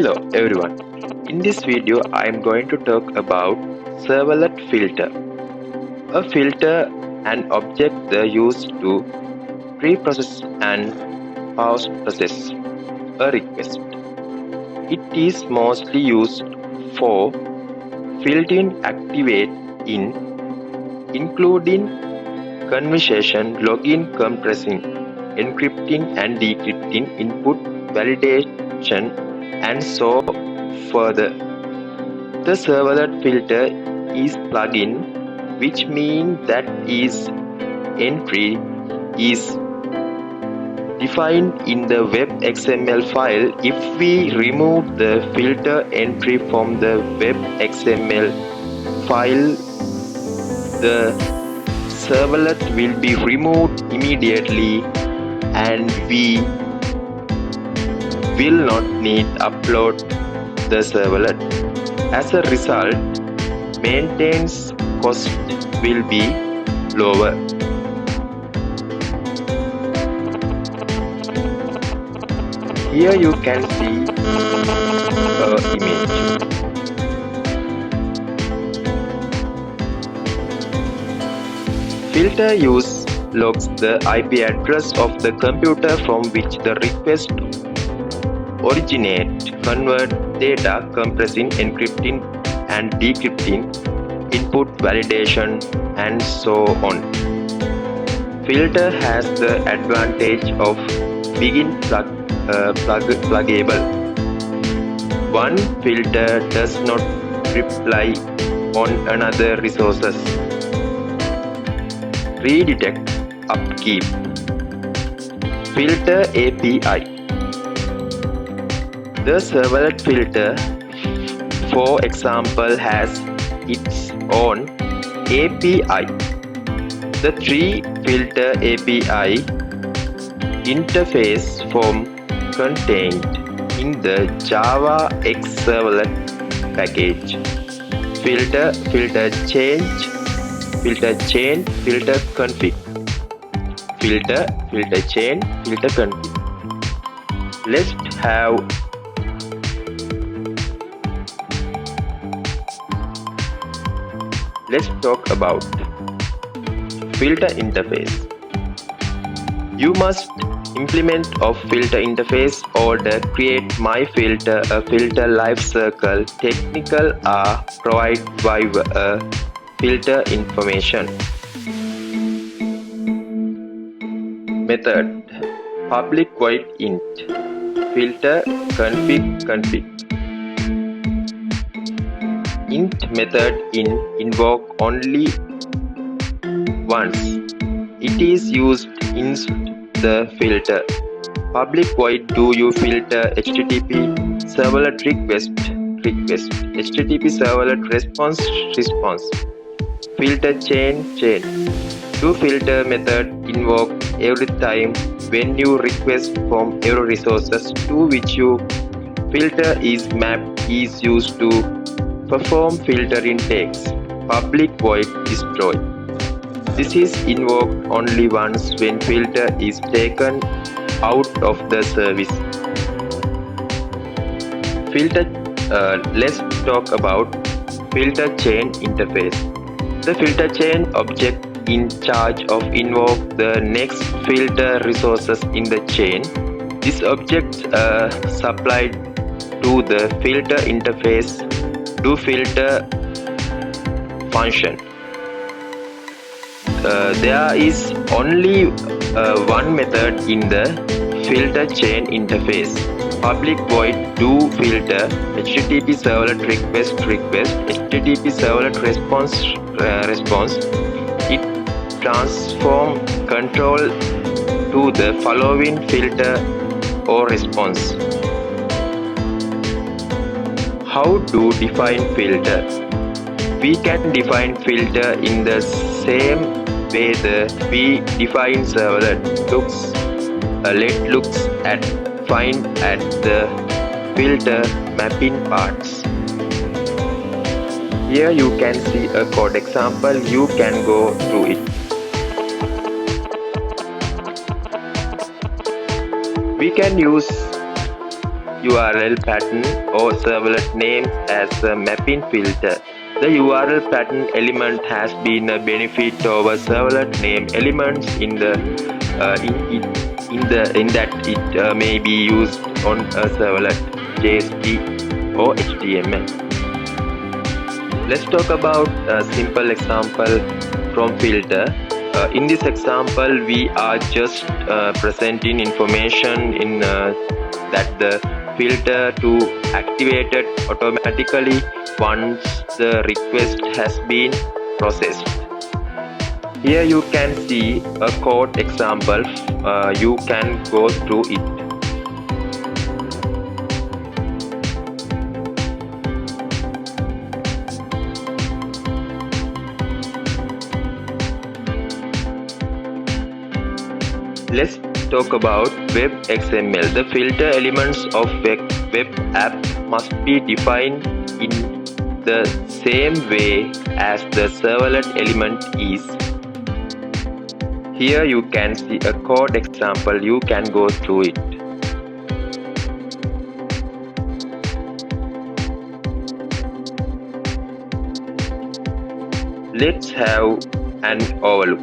Hello everyone. In this video I am going to talk about Servlet Filter. A filter, an object used to pre-process and post-process a request. It is mostly used for filtering activity including conversation, login, compressing, encrypting and decrypting, input, validation and so further. The Servlet filter is plugin, which means that its entry is defined in the web XML file. If we remove the filter entry from the web XML file, the servlet will be removed immediately and we will not need upload the servlet. As a result, maintenance cost will be lower. Here you can see an image. Filter use logs the IP address of the computer from which the request originate, convert data, compressing, encrypting and decrypting, input, validation and so on. Filter has the advantage of being pluggable. One filter does not rely on another resources. Redetect upkeep. Filter API. The Servlet filter, for example, has its own API. The three filter API interface form contained in the Java X Servlet package. Filter, filter change, filter chain, filter config. Filter, filter chain, filter config. Let's talk about filter interface. You must implement a filter interface order, create my filter, a filter lifecycle, technical are provided by a filter information. Method public void int filter config. Int method invoke only once. It is used in the filter. Public void do you filter HTTP servlet request HTTP servlet response filter chain. Do filter method invoke every time when you request from every resources to which you filter is mapped is used to perform filtering takes. Public void destroy. This is invoked only once when filter is taken out of the service. Let's talk about filter chain interface. The filter chain object in charge of invoke the next filter resources in the chain. This object supplied to the filter interface do filter function. There is only one method in the filter chain interface. Public void do filter HTTP servlet request HTTP servlet response. It transform control to the following filter or response. How to define filter? We can define filter in the same way we define servlet. Let looks at find at the filter mapping parts. Here you can see a code example. You can go through it. We can use URL pattern or servlet names as a mapping filter. The URL pattern element has been a benefit over servlet name elements in that it may be used on a servlet JSP or HTML. Let's talk about a simple example from filter. In this example, we are just presenting information in that the filter to activated automatically once the request has been processed. Here you can see a code example. You can go through it. Let's talk about web XML. The filter elements of web app must be defined in the same way as the servlet element is. Here you can see a code example. You can go through it. Let's have an overlook.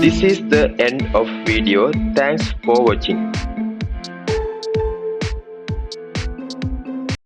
This is the end of video. Thanks for watching.